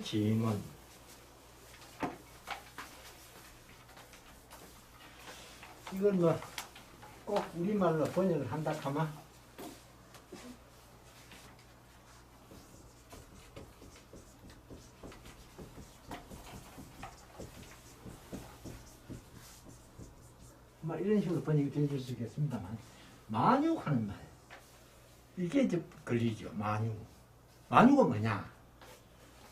진원. 이걸 뭐 꼭 우리말로 번역을 한다 하면 이런 식으로 번역이 되어줄 수 있겠습니다만, 만육하는 말, 이게 이제 걸리죠. 만육. 만육은 뭐냐?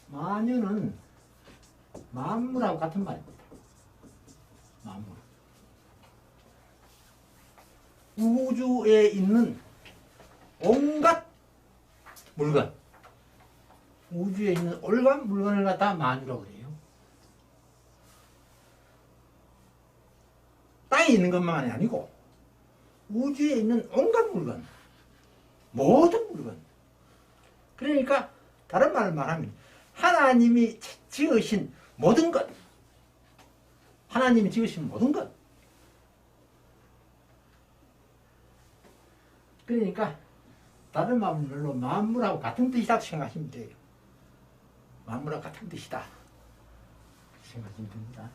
만유는 만물하고 같은 말입니다. 만물. 우주에 있는 온갖 물건, 우주에 있는 온갖 물건을 갖다 만유라고 그래요. 땅에 있는 것만이 아니고 우주에 있는 온갖 물건, 모든 물건. 그러니까 다른 말을 말하면 하나님이 지으신 모든 것, 하나님이 지으신 모든 것. 그러니까 다른 말로 만물하고 같은 뜻이라고 생각하시면 돼요. 만물하고 같은 뜻이다 생각하시면 됩니다.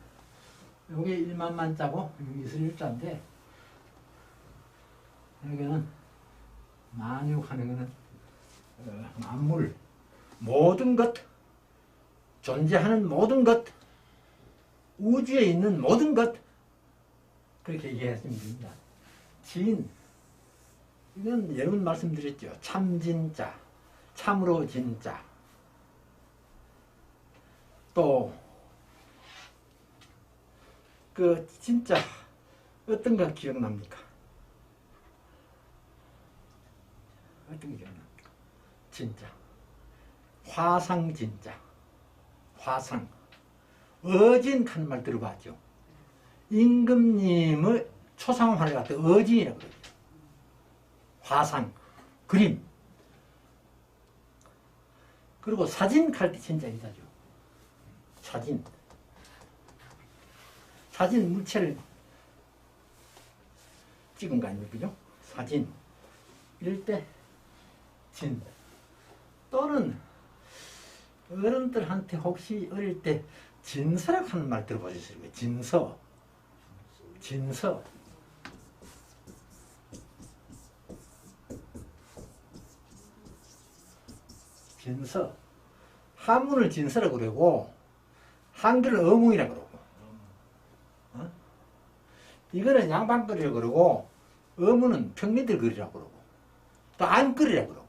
여기 1만만 자고 여기 이슬일자인데, 여기는 만육하는 거는 만물, 모든 것, 존재하는 모든 것, 우주에 있는 모든 것, 그렇게 얘기했으면 됩니다. 진, 이건 여러 번 말씀드렸죠. 참진자, 참으로 진자. 또 그 진짜 어떤 거 기억납니까? 어떤 거 기억납니까? 진짜. 화상 진짜. 화상. 어진하는 말 들어봤죠? 임금님의 초상화를 갖다 어진이라고 그러죠. 화상, 그림. 그리고 사진 할 때 진짜 이사죠. 사진. 사진 물체를 찍은 거 아닙니까? 그죠? 사진. 이럴 때 진. 또는 어른들한테 혹시 어릴 때 진서라고 하는 말 들어보셨어요? 진서. 진서. 진서. 한문을 진서라고 그러고 한글을 어문이라고 그러고, 이거는 양반글이라고 그러고, 어문은 평민들 글이라고 그러고, 또 안글이라고 그러고,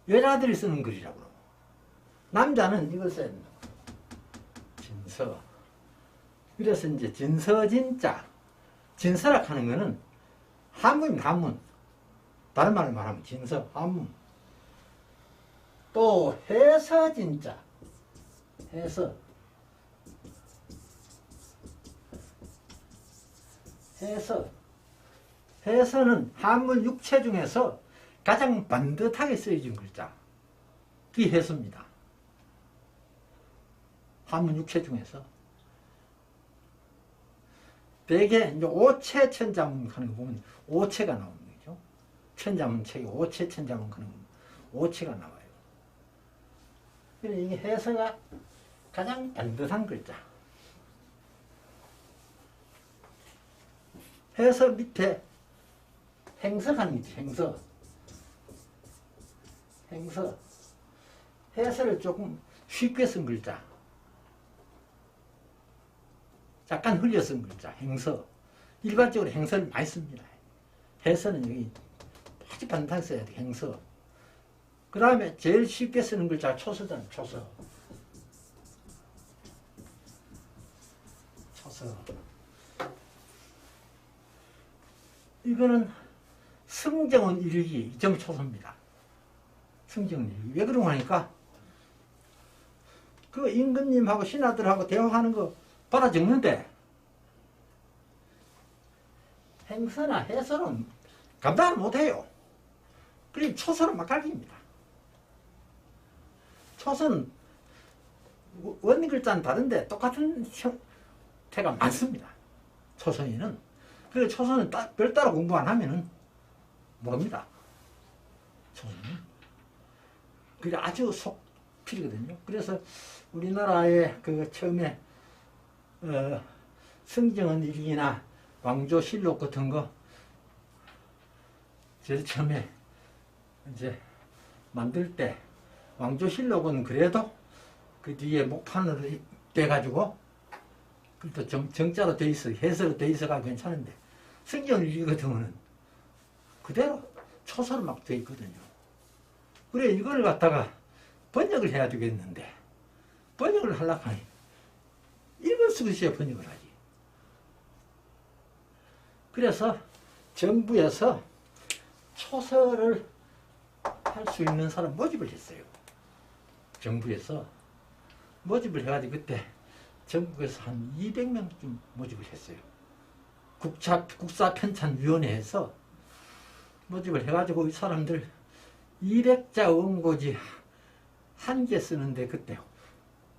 여자들이 쓰는 글이라고 그러고, 남자는 이걸 써야 된다고. 진서. 그래서 이제 진서진자. 진서라 하는 거는 한문입니다. 한문. 다른 말로 말하면 진서, 한문. 또 해서진자. 해서. 해서. 해서는 한문 육체 중에서 가장 반듯하게 쓰여진 글자. 그게 해서입니다. 한문 육체 중에서. 대개 이제 오체 천자문 하는 거 보면 오체가 나오는 거죠. 천자문 책에 오체 천자문 하는 거 오체가 나와요. 그래서 이게 해서가 가장 반듯한 글자. 해서 밑에 행서가는 거지. 행서. 행서. 해서를 조금 쉽게 쓴 글자. 약간 흘려 쓴 글자. 행서. 일반적으로 행서를 많이 씁니다. 해서는 여기 아주 반듯하게 써야 돼. 행서. 그 다음에 제일 쉽게 쓰는 글자 초서잖아요. 초서. 초서. 이거는 승정원 일기 2점 초서입니다. 승정원 일기. 왜 그러고 하니까 그 임금님하고 신하들하고 대화하는 거 받아 적는데 행서나 해서는 감당을 못해요. 그래서 초서는 막갈깁니다. 초서는 원리 글자는 다른데 똑같은 형태가 많습니다. 초서에는. 그래서 초서는 별따로 공부 안 하면은 모릅니다. 초서는. 그래 아주 속 필이거든요. 그래서 우리나라의 그 처음에 성정원 일기나 왕조실록 같은 거 제일 처음에 이제 만들 때 왕조실록은 그래도 그 뒤에 목판으로 돼가지고 그것도 정자로 돼 있어 해설로 돼 있어가 괜찮은데 성경원 일기 같은 거는 그대로 초서로 막 돼 있거든요. 그래 이걸 갖다가 번역을 해야 되겠는데 번역을 하려고 하니 읽을 수 있어야 번역을 하지. 그래서 정부에서 초서를 할 수 있는 사람 모집을 했어요. 정부에서 모집을 해가지고 그때 전국에서 한 200명쯤 모집을 했어요. 국사편찬위원회에서 모집을 해가지고 이 사람들 200자 원고지 한 개 쓰는데 그때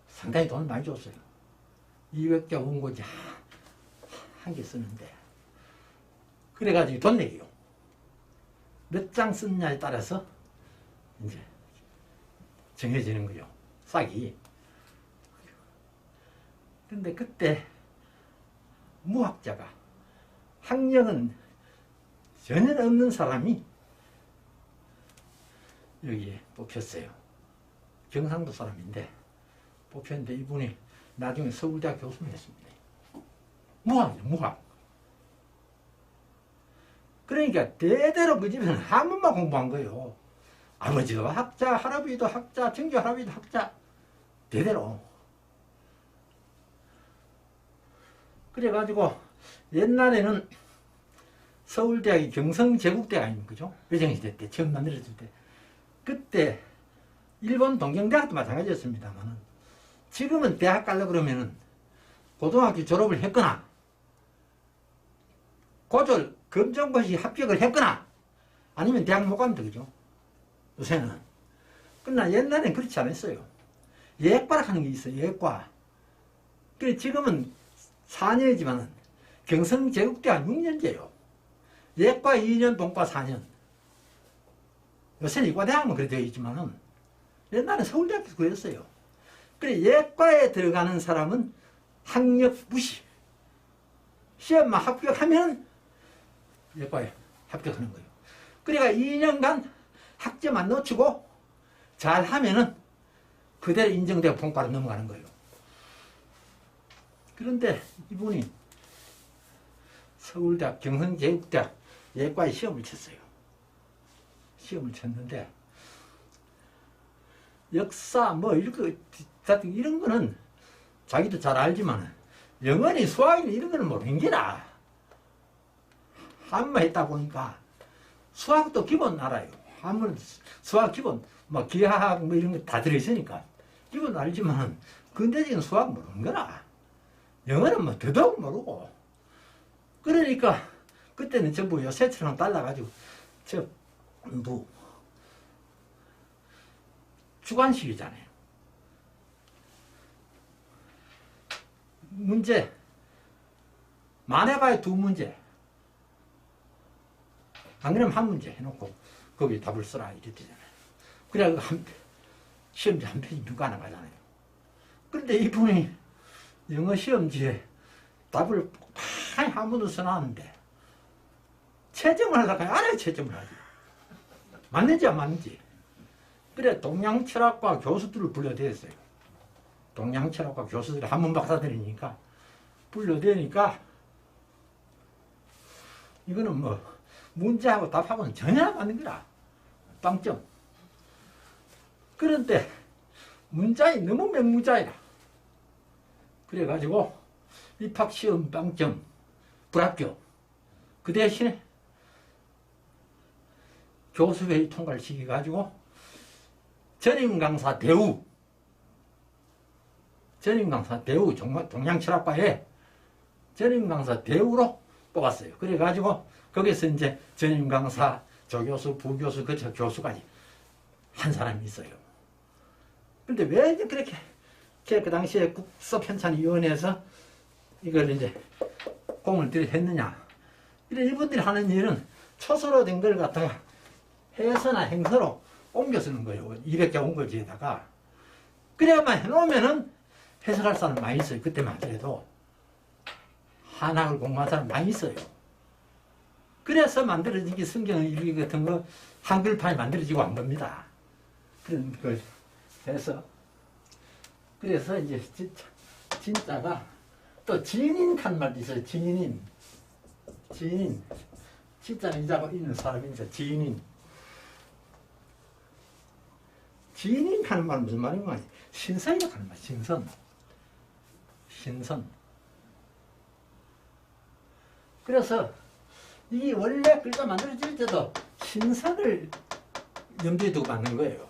상당히 돈을 많이 줬어요. 200자 원고지 한 개 쓰는데 그래가지고 돈 내기요. 몇 장 썼냐에 따라서 이제 정해지는 거죠. 싹이. 근데 그때 무학자가 학력은 전혀 없는 사람이 여기에 뽑혔어요. 경상도 사람인데 뽑혔는데 이분이 나중에 서울대학 교수를 했습니다. 무학이죠, 무학. 그러니까 대대로 그 집에는 한문만 공부한 거예요. 아버지도 학자, 할아버지도 학자, 정조 할아버지도 학자, 대대로. 그래가지고 옛날에는 서울대학이 경성제국대가 아닙니까? 그죠? 외정시대 때 처음 만들어질 때 그때 일본 동경대학도 마찬가지였습니다만 지금은 대학 가려고 그러면은 고등학교 졸업을 했거나 고졸 검정고시 합격을 했거나 아니면 대학 못 가면 되죠. 요새는. 그러나 옛날엔 그렇지 않았어요. 예과라 하는 게 있어요. 예과. 그래 지금은 4년이지만 경성제국대학 6년제요. 예과 2년, 본과 4년. 요새는 이과대학만 그래 되어 있지만은 옛날엔 서울대학에서 그랬어요. 그래 예과에 들어가는 사람은 학력 무시. 시험만 합격하면 예과에 합격하는 거예요. 그러니까 2년간 학점만 놓치고 잘하면은 그대로 인정되고 본과로 넘어가는 거예요. 그런데 이분이 서울대학, 경성제국대학 예과에 시험을 쳤어요. 시험을 쳤는데 역사 이런 거는 자기도 잘 알지만 영어니 수학이니 이런 거는 모르는 게라. 한문만 했다 보니까 수학도 기본 알아요. 한문은 수학 기본 기하학 이런 거 다 들어있으니까 기본 알지만 근대적인 수학 모르는 거라. 영어는 더더욱 모르고. 그러니까 그때는 전부 요새처럼 달라가지고 전부 주관식이잖아요. 문제 많아봐야 2문제. 안 그러면 한 문제 해놓고 거기 답을 써라 이랬잖아요. 그래 시험지 한 페이지 누가 하나 가잖아요. 그런데 이분이 영어 시험지에 답을 많이 한 번도 써놨는데 채점을 하다가 알아야 채점을 하지. 맞는지 안 맞는지. 그래 동양철학과 교수들을 불러대었어요. 동양철학과 교수들이 한문 박사들이니까 불러대니까 이거는 문제하고 답하고는 전혀 안 맞는 거라. 빵점. 그런데 문자이 너무 맹문자이라. 그래가지고 입학시험 빵점 불합격. 그 대신에 교수회의 통과를 시켜가지고 전임강사 대우 동양철학과에 전임강사 대우로 뽑았어요. 그래가지고 거기서 이제 전임강사, 조교수, 부교수, 교수까지 한 사람이 있어요. 근데 왜 그렇게 그 당시에 국서편찬위원회에서 이걸 이제 공을 들였느냐. 이분들이 하는 일은 초서로 된 걸 갖다가 해서나 행서로 옮겨 쓰는 거예요. 200자 원고지에다가. 그래야만 해놓으면은 해석할 사람 많이 있어요. 그때만 하더라도 한학을 공부한 사람 많이 있어요. 그래서 만들어진 게 성경 일기 같은 거 한글판이 만들어지고 한 겁니다. 그런 걸 해서 그래서 이제 진짜가 또 지인인 말도 있어요. 지인인 진짜는 이자고 있는 사람이니까 지인인 하는 말은 무슨 말인가? 신선이라고 하는 말. 신선. 그래서 이 원래 글자 만들어질 때도 신선을 염두에 두고 만든 거예요.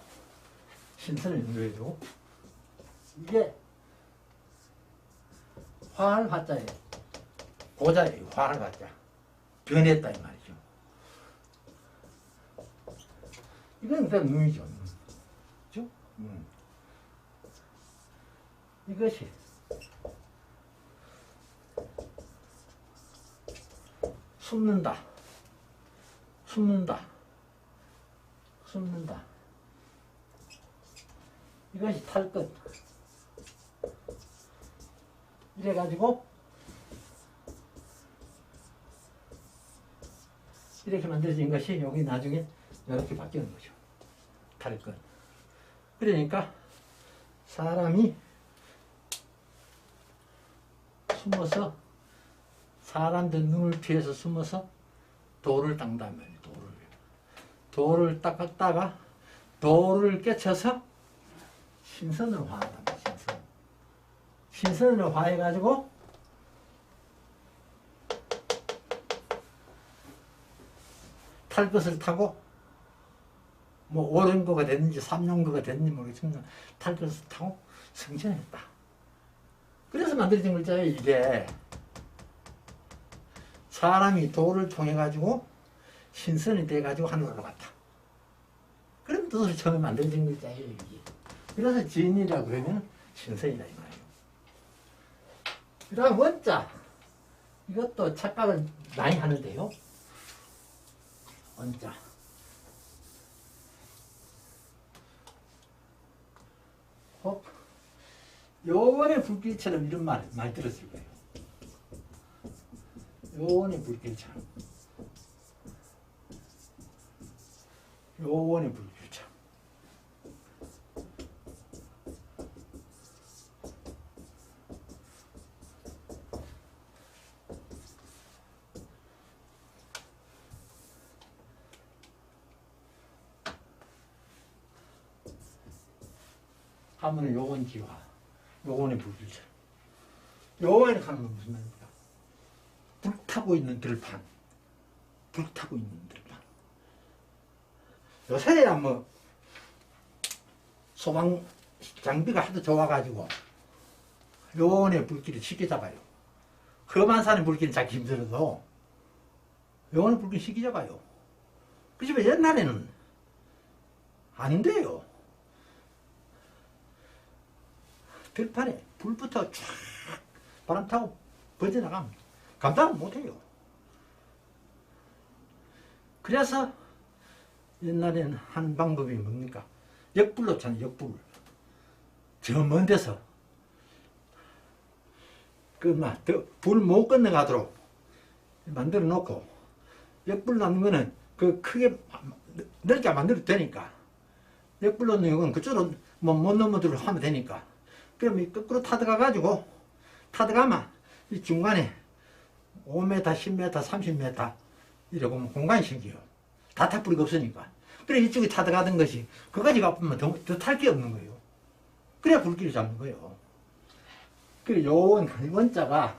신선을 염두에 두고. 이게 화할 화자예요. 고자예요. 화할 화자. 변했다 이 말이죠. 이건 그냥 눈이죠. 그죠? 이것이 숨는다. 이것이 탈끝. 이래가지고 이렇게 만들어진 것이 여기 나중에 이렇게 바뀌는 거죠. 탈끝. 그러니까 사람이 숨어서 사람들 눈을 피해서 숨어서 돌을 닦는단 말이에요. 돌을 닦았다가 돌을 깨쳐서 신선으로 화한단 말이에요. 신선으로 화해가지고 탈 것을 타고 뭐 5년거가 됐는지 3년거가 됐는지 모르겠지만 탈 것을 타고 승천했다. 그래서 만들어진 글자예요. 이게 사람이 돌을 통해 가지고 신선이 돼 가지고 하늘로 갔다. 그런 뜻으로 처음에 만들어진 글자예요. 이게. 그래서 지인이라고 그러면 신선이다 이 말이에요. 그다음 원자. 이것도 착각을 많이 하는데요. 원자. 요원의 불길처럼 이런 말 많이 들었을 거예요. 요원의 불길처럼. 요원의 불길처럼. 하면은 요원지화. 요원의 불길처럼. 요원이 하는 건 무슨 말입니까? 불타고 있는 들판. 요새야 뭐 소방 장비가 하도 좋아가지고 요원의 불길을 쉽게 잡아요. 험한 산의 불길은 잡기 힘들어도 요원의 불길 쉽게 잡아요. 그지만 옛날에는 안 돼요. 들판에 불부터 쫙 바람 타고 번져나가면 감당을 못해요. 그래서 옛날에는 한 방법이 뭡니까? 역불로 참 역불. 저 먼 데서 불 못 건너가도록 만들어 놓고 역불 넣는 거는 그 크게 넓게 만들어도 되니까 역불 넣는 건 그쪽으로 뭐 못 넘어들어 하면 되니까 그럼 거꾸로 타들어가가지고 타들어가면 이 중간에 5m, 10m, 30m 이러고 공간이 생겨요. 다 탈 뿌리가 없으니까. 그래 이쪽에 타들어가던 것이 그까지 가보면 더 탈 게 없는 거예요. 그래야 불길을 잡는 거예요. 그래 요원 원자가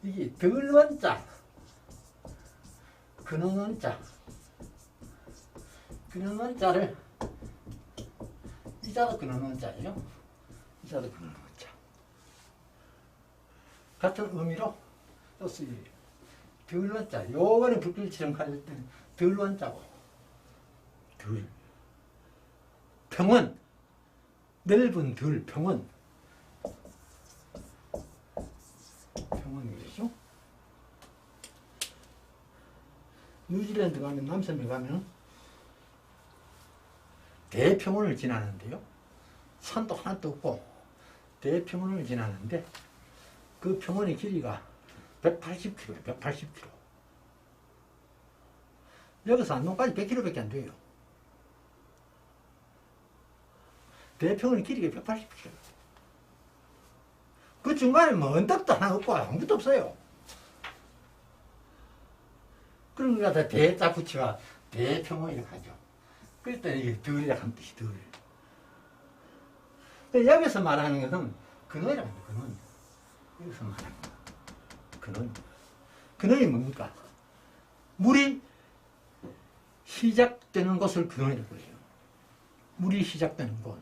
이게 덜원자, 근원원자, 근원원자를 이자도 근원원자예요. 이자도 근원원자. 같은 의미로 또 쓰여요. 덜원자, 요번에 불길처럼 가질 때는 덜원자고, 덜. 평원, 넓은 덜, 평원. 평원이죠. 뉴질랜드 가면, 남섬에 가면, 대평원을 지나는데요. 산도 하나도 없고 대평원을 지나는데 그 평원의 길이가 180km예요. 180km. 여기서 안동까지 100km밖에 안 돼요. 대평원의 길이가 180km. 그 중간에 뭐 언덕도 하나 없고 아무것도 없어요. 그러니까 다 대자 붙여가 대평원이라고 하죠. 그럴 때 이게 덜이라고 하는 뜻이 덜. 여기서 말하는 것은 근원이라고 합니다. 근원. 여기서 말하는 거. 근원. 근원이 뭡니까? 물이 시작되는 곳을 근원이라고 해요. 물이 시작되는 곳.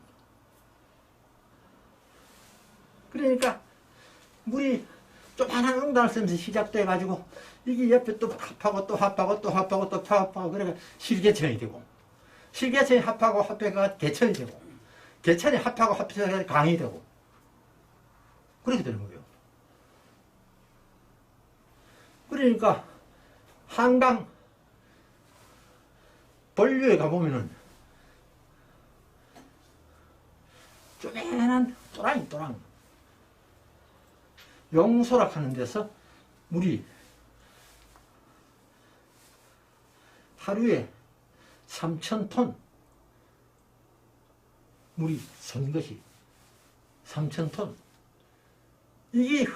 그러니까 물이 조그마한 응단을 쓰면서 시작돼가지고 이게 옆에 또 합하고 또 합하고 또 합하고 또 합하고 그러니까 실개천이 되고 실개천이 합하고 합해가 개천이 되고 개천이 합하고 합해가 강이 되고 그렇게 되는 거예요. 그러니까 한강 본류에 가보면은 쪼매난 또랑 용소락 하는 데서 물이 하루에 3,000톤 물이 선 것이 3,000톤. 이게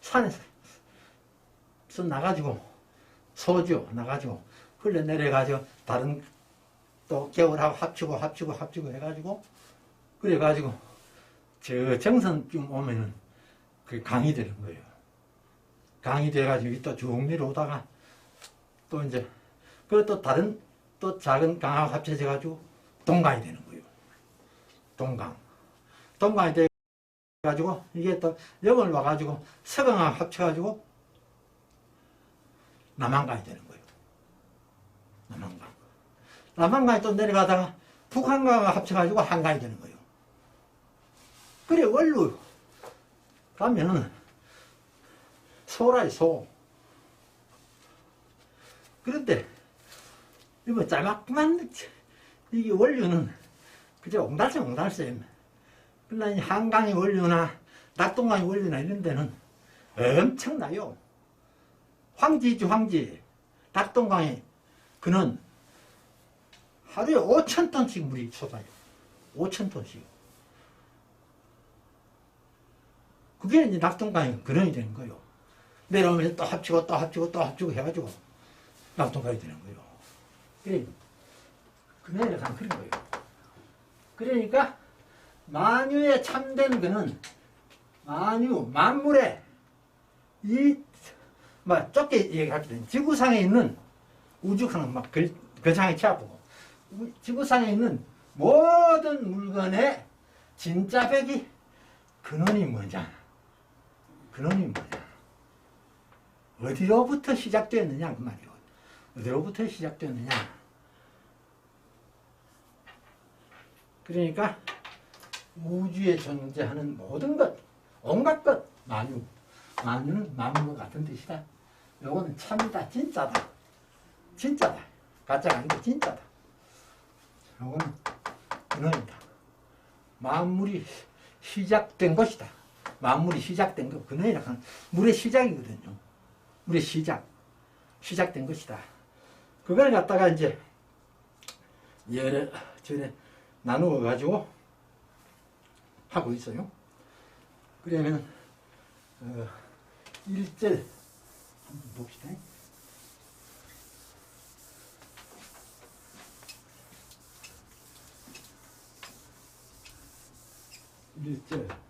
산에서 나가지고 소주 나가지고 흘러내려가지고 다른 또 겨울하고 합치고 해가지고 그래가지고 저 정선쯤 오면은 그 강이 되는 거예요. 강이 돼가지고 또 쭉 내려오다가 또 이제 그것도 다른 또 작은 강하고 합쳐져가지고 동강이 되는 거예요. 동강이 돼가지고 이게 또 역을 와가지고 서강하고 합쳐가지고 남한강이 되는 거예요. 남한강이 또 내려가다가 북한강하고 합쳐가지고 한강이 되는 거예요. 그래 원로 가면은 소라요 소. 그런데 이거 짤막만 이게 원료는 그저 옹달샘. 그러나 이 한강의 원료나 낙동강의 원료나 이런 데는 엄청나요. 황지죠 황지. 낙동강에 그는 하루에 5,000톤씩 물이 쏟아요. 5,000톤씩. 그게 이제 낙동강의 근원이 되는 거예요. 내려오면서 또 합치고 해가지고 낙동강이 되는 거예요. 그래, 근원이라고 하면 그런 거예요. 그러니까 만유에 참된 그는 만물에 좁게 얘기할 때 지구상에 있는 우주하는 막 거창하게 치아보고 지구상에 있는 모든 물건의 진짜 백이 근원이 뭐냐? 어디로부터 시작되었느냐 그 말이에요. 어디로부터 시작되었느냐? 그러니까 우주에 존재하는 모든 것, 온갖 것, 만유는 만물과 같은 뜻이다. 요거는 참이다, 진짜다. 가짜가 아니고 진짜다. 요거는 근원이다. 만물이 시작된 것이다. 만물이 시작된 것, 근원이라고 하는 물의 시작이거든요. 물의 시작된 것이다. 그걸 갖다가 이제 여러 절에 나누어 가지고 하고 있어요. 그러면 1절 한번 봅시다. 1절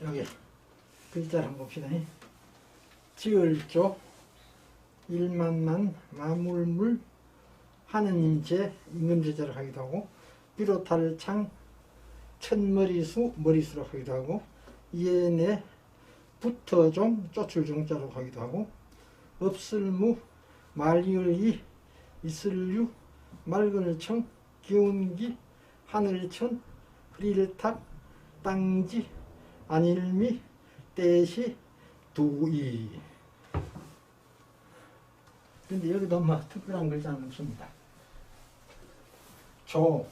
여기 글자를 한번 봅시다. 지을조 일만만 마물물 하느님제 임금제자를 하기도 하고 비롯할 창 천머리수 머리수로 하기도 하고 이에내 붙어종 쫓을종자로 하기도 하고 없을무 말리을이 있을유 맑은청 기운기 하늘천 흐릴탑 땅지 안일미 떼시 두이. 근데 여기도 뭐 특별한 글자는 없습니다. 조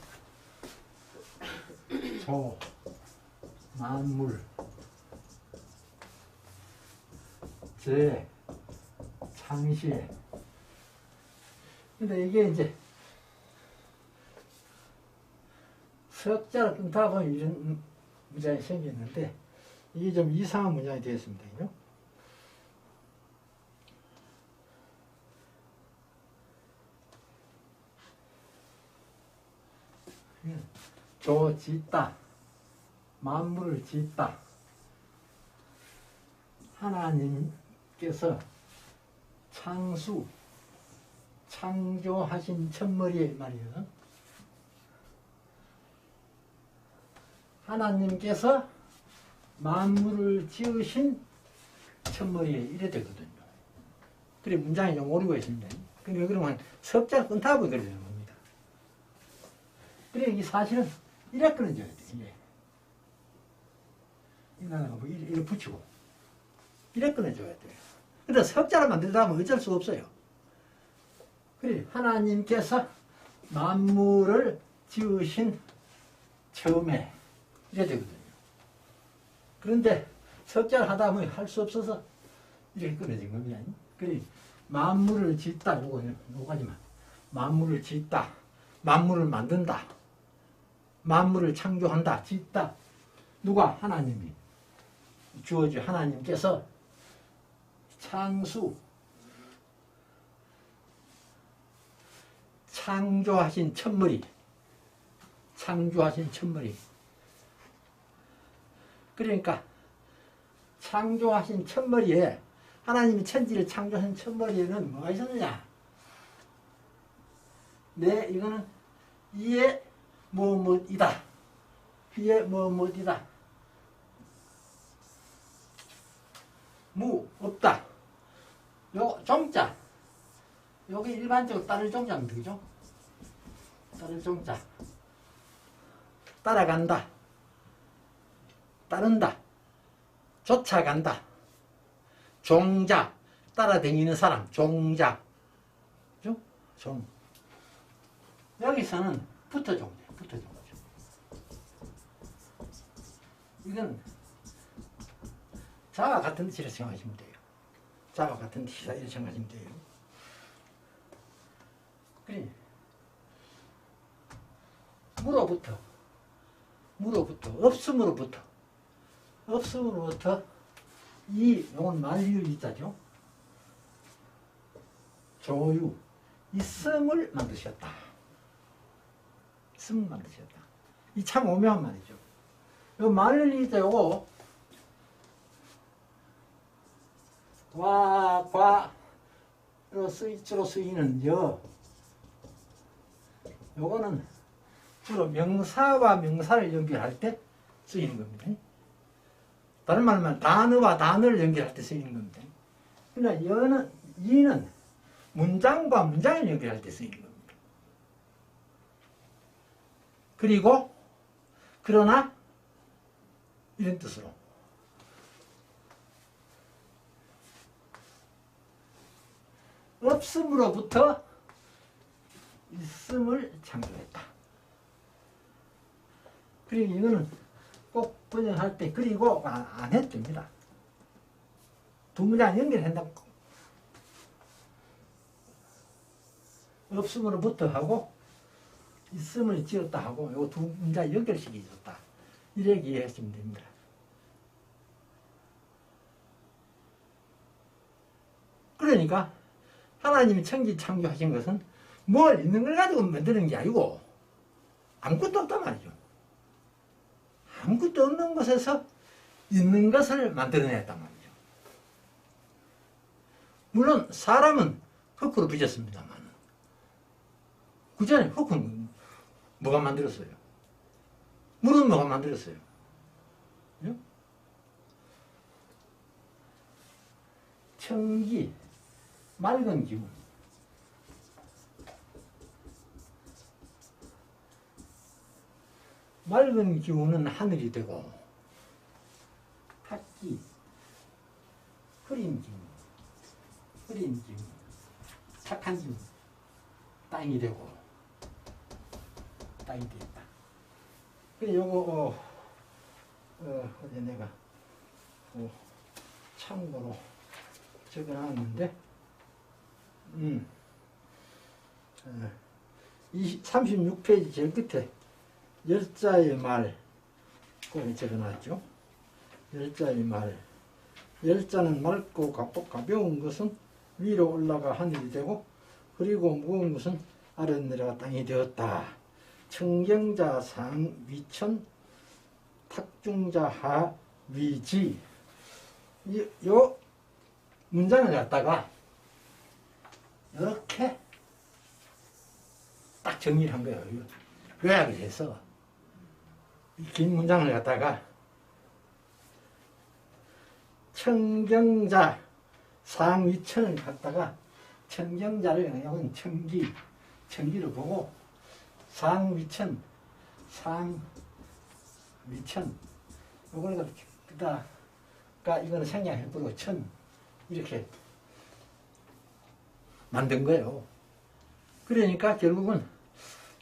만물 제 창시. 근데 이게 이제 석자를 끊다 보면 이런 문장이 생겼는데 이게 좀 이상한 문장이 되었습니다. 그죠? 조 짓다 만물을 짓다. 하나님께서 창조하신 첫머리에 말이에요. 하나님께서 만물을 지으신 첫머리에 이래 되거든요. 그래 문장이 좀 오류가 있습니다. 그러니까 그러면 석자를 끊다고 그래야 되는 겁니다. 그래 이게 사실은 이래 끊어져야 돼. 이게 이래 붙이고 이래 끊어줘야 돼요. 근데 석자를 만들다 보면 어쩔 수가 없어요. 그래 하나님께서 만물을 지으신 처음에 이래 되거든요. 그런데 석자를 하다 보면 할 수 없어서 이렇게 끊어진 겁니다. 그래 만물을 짓다 요거까지만 만물을 짓다 만물을 만든다 만물을 창조한다 짓다. 누가? 하나님이 주어지 하나님께서 창조하신 첫머리 그러니까 창조하신 첫머리에 하나님이 천지를 창조하신 첫머리에는 뭐가 있었느냐? 이거는 이에 뭐뭐이다. 이에 뭐뭐이다. 없다. 요 종자. 요게 일반적으로 따를 종자입니다. 그죠? 따를 종자. 따라간다. 따른다. 쫓아간다. 종자. 따라다니는 사람. 종자. 그죠? 종. 여기서는 붙어종자. 이건 자와 같은 뜻이라 생각하시면 돼요. 자와 같은 뜻이라 이렇게 생각하시면 돼요. 그래. 무로부터 없음으로부터 요건 만리을 이자죠. 조유 있음을 만드셨다. 이 참 오묘한 말이죠. 요 만리을 이자 요거 주로 쓰이는 요거는 주로 명사와 명사를 연결할 때 쓰이는 겁니다. 다른 말로 하면 단어와 단어를 연결할 때 쓰이는 겁니다. 그러나 이는 문장과 문장을 연결할 때 쓰이는 겁니다. 그리고 그러나 이런 뜻으로 없음으로부터 있음을 창조했다. 그리고 이거는 꼭 번역할 때 그리고 안 해도 됩니다. 두 문장 연결한다고. 없음으로부터 하고 있음을 지었다 하고 이 두 문장 연결시켜줬다. 이렇게 이해하시면 됩니다. 그러니까 하나님이 천지 창조하신 것은 뭘 있는 걸 가지고 만드는 게 아니고 아무것도 없단 말이죠. 아무것도 없는 곳에서 있는 것을 만들어냈단 말이죠. 물론 사람은 흙으로 빚었습니다만 그 전에 흙은 뭐가 만들었어요? 물은 뭐가 만들었어요? 예? 청기, 맑은 기운. 맑은 기운은 하늘이 되고, 학기, 흐린 기운, 착한 기운, 땅이 되고, 땅이 되었다. 그래, 요거, 어제 내가, 참고로 적어 놨는데, 36페이지 제일 끝에, 열자의 말, 그걸 적어 놨죠. 열자의 말. 열자는 맑고 가벼운 것은 위로 올라가 하늘이 되고, 그리고 무거운 것은 아래 내려가 땅이 되었다. 청경자 상 위천, 탁중자 하 위지. 요 문장을 갖다가 이렇게 딱 정리를 한 거예요. 요약을 해서 이 긴 문장을 갖다가 청경자 상위천을 갖다가 청경자를 여기는 청기를 보고 상위천 요거는 그다가 이거는 생략해버리고 천 이렇게 만든 거예요. 그러니까 결국은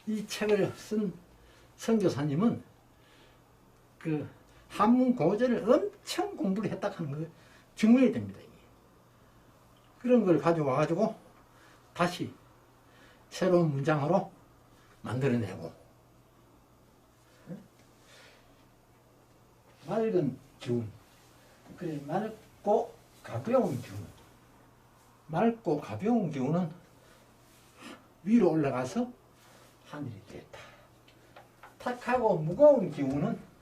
이 책을 쓴 선교사님은 그 한문 고전을 엄청 공부를 했다 하는 거 증명이 됩니다. 이게. 그런 걸 가져와 가지고 다시 새로운 문장으로 만들어내고 맑은 기운, 그래 맑고 가벼운 기운, 맑고 가벼운 기운은 위로 올라가서 하늘이 됐다. 탁하고 무거운 기운은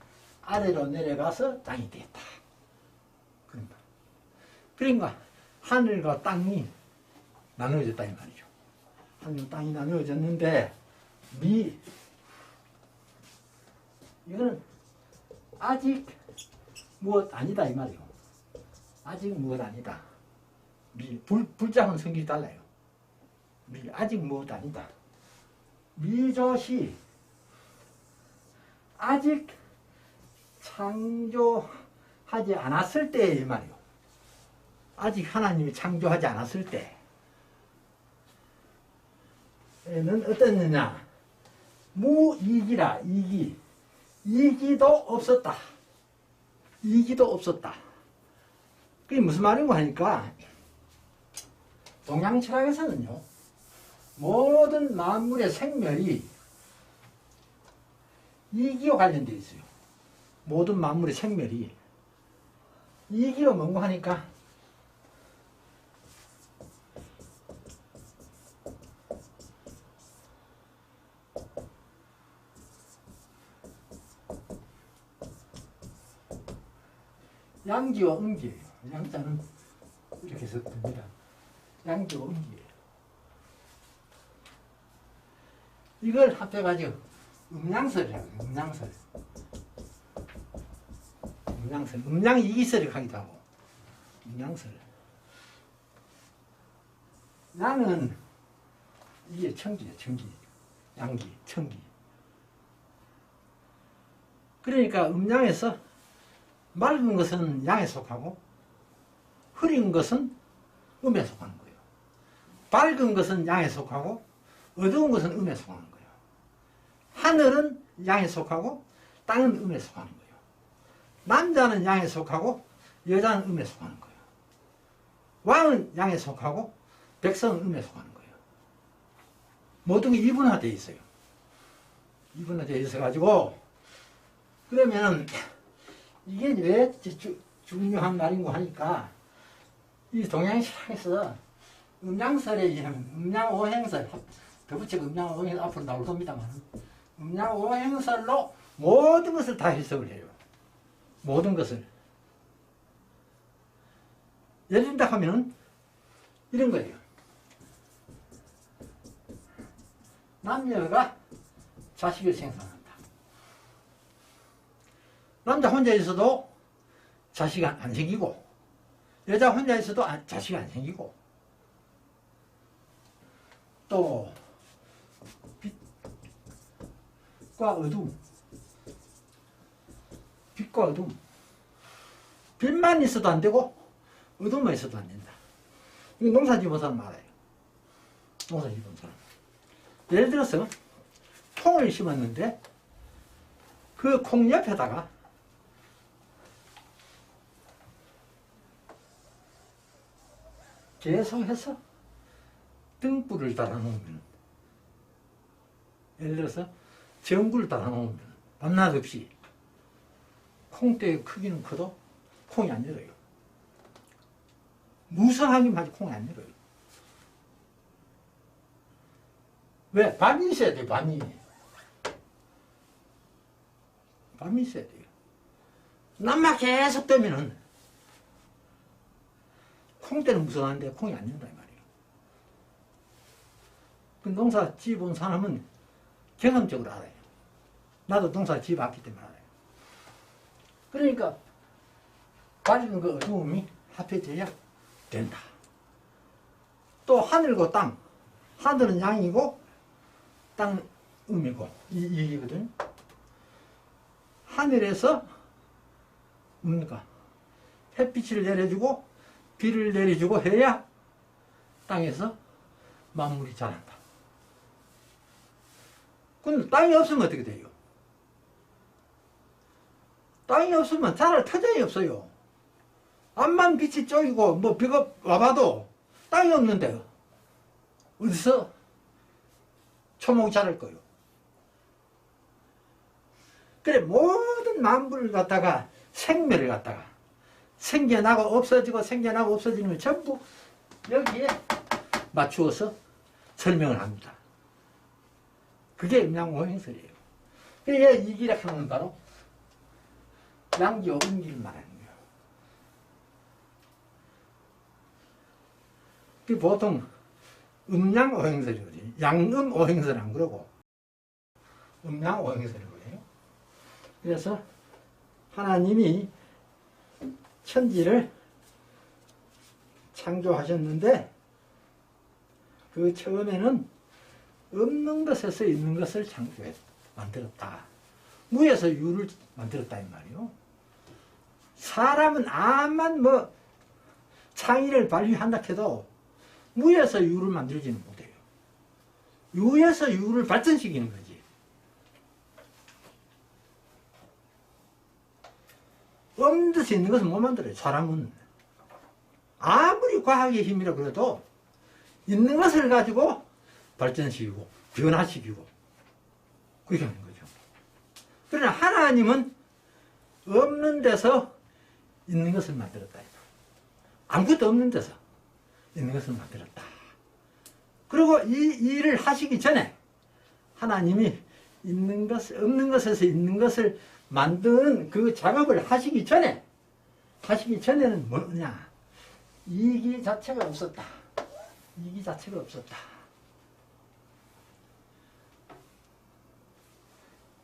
아래로 내려가서 땅이 됐다. 그러니까 하늘과 땅이 나누어졌다 이 말이죠. 하늘과 땅이 나누어졌는데 이거는 아직 무엇 아니다 이 말이요. 아직 무엇 아니다. 불자는 성질이 달라요. 아직 무엇 아니다. 미조시 아직 창조하지 않았을 때 이 말이요. 아직 하나님이 창조하지 않았을 때에는 어땠느냐. 무이기라. 이기도 없었다. 그게 무슨 말인가 하니까 동양 철학에서는요, 모든 만물의 생멸이 이기와 관련되어 있어요. 모든 만물의 생멸이 이기가 뭔가 하니까 양기와 음기예요. 양자는 이렇게 해서 됩니다. 양기와 음기예요. 이걸 합해가지고 음양설이라고 해요. 음양설. 음양이 이기설을 하기도 하고. 음양설. 양은 이게 청기예요. 양기, 청기. 그러니까 음양에서 맑은 것은 양에 속하고 흐린 것은 음에 속하는 거예요. 밝은 것은 양에 속하고 어두운 것은 음에 속하는 거예요. 하늘은 양에 속하고 땅은 음에 속하는 거예요. 남자는 양에 속하고 여자는 음에 속하는 거예요. 왕은 양에 속하고 백성은 음에 속하는 거예요. 모든 게 이분화되어 있어요. 이분화되어 있어가지고 그러면 이게 왜 중요한 말인고 하니까 이 동양시학에서 음양설에 음양오행설 더 붙이고 음양오행설 앞으로 나올 겁니다만 음양오행설로 모든 것을 다 해석을 해요. 모든 것을. 예를 든다 하면은 이런 거예요. 남녀가 자식을 생산한다. 남자 혼자 있어도 자식 안 생기고, 여자 혼자 있어도 자식 안 생기고, 또 빛과 어둠, 빛과 어둠, 빛만 있어도 안 되고 어둠만 있어도 안 된다. 이거 농사 지은 사람 알아요. 농사 지은 사람. 예를 들어서 콩을 심었는데 그 콩 옆에다가 계속해서 등불을 달아놓으면, 예를 들어서 전구를 달아놓으면 밤낮 없이 콩대의 크기는 커도 콩이 안 열어요. 무성하기만 하지 콩이 안 열어요. 왜? 밤이 있어야 돼요. 밤이 있어야 돼요. 낮만 계속 뜨면은 콩대는 무성한데 콩이 안 열린다 이 말이에요. 그 농사 지어본 사람은 경험적으로 알아요. 나도 농사 지어봤기 때문에 알아요. 그러니까 밝은 그 어두움이 합해져야 된다. 또 하늘과 땅, 하늘은 양이고 땅은 음이고 이거든. 하늘에서 뭡니까? 햇빛을 내려주고 비를 내려주고 해야 땅에서 만물이 자란다. 근데 땅이 없으면 어떻게 돼요? 땅이 없으면 자랄 터전이 없어요. 암만 빛이 쪼이고 뭐 비가 와봐도 땅이 없는데 어디서 초목이 자랄 거요? 그래, 모든 만물을 갖다가 생매를 갖다가 생겨나고 없어지고 생겨나고 없어지는 걸 전부 여기에 맞추어서 설명을 합니다. 그게 음양오행설이에요. 그게 이기라 하는 바로 양기 음기를 말하는 거예요. 그 보통 음양오행설이거든요. 양음오행설 안 그러고 음양오행설이거든요. 그래서 하나님이 천지를 창조하셨는데 그 처음에는 없는 것에서 있는 것을 만들었다. 무에서 유를 만들었다 이 말이요. 사람은 암만 뭐 창의를 발휘한다 해도 무에서 유를 만들지는 못해요. 유에서 유를 발전시키는 거지. 없는 데서 있는 것은 못 만들어요. 사람은 아무리 과학의 힘이라 그래도 있는 것을 가지고 발전시키고 변화시키고 그렇게 하는 거죠. 그러나 하나님은 없는 데서 있는 것을 만들었다. 아무것도 없는 데서 있는 것을 만들었다. 그리고 이 일을 하시기 전에 하나님이 있는 것, 없는 것에서 있는 것을 만드는 그 작업을 하시기 전에는 뭐냐? 이기 자체가 없었다. 이기 자체가 없었다.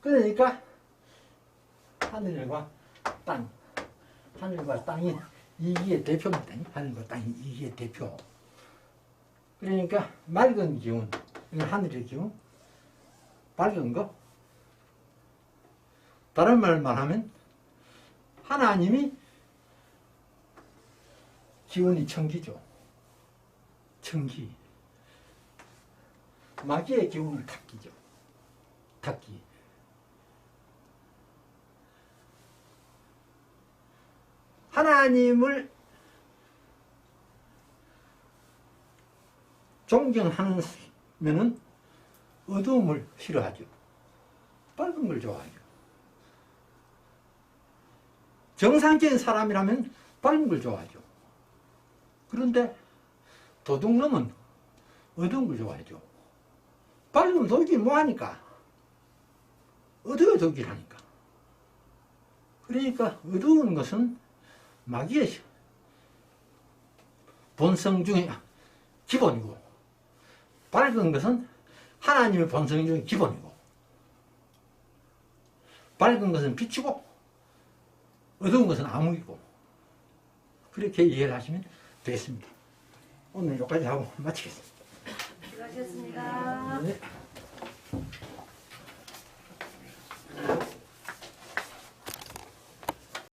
그러니까 하늘과 땅, 하늘과 땅이 이기의 대표입니다. 하늘과 땅이 이기의 대표. 그러니까 맑은 기운, 하늘의 기운, 밝은 거. 다른 말을 말하면 하나님이 기운이 청기죠. 청기. 마귀의 기운을 탁기죠. 탁기. 하나님을 존경하면은 어두움을 싫어하죠. 밝은 걸 좋아하죠. 정상적인 사람이라면 밝은 걸 좋아하죠. 그런데 도둑놈은 어두운 걸 좋아하죠. 밝으면 도둑이 뭐하니까? 어두워 도둑을 하니까. 그러니까 어두운 것은 마귀의 본성 중에 기본이고, 밝은 것은 하나님의 본성 중에 기본이고, 밝은 것은 빛이고, 어두운 것은 암흑이고, 그렇게 이해를 하시면 되겠습니다. 오늘 여기까지 하고 마치겠습니다. 수고하셨습니다. 네.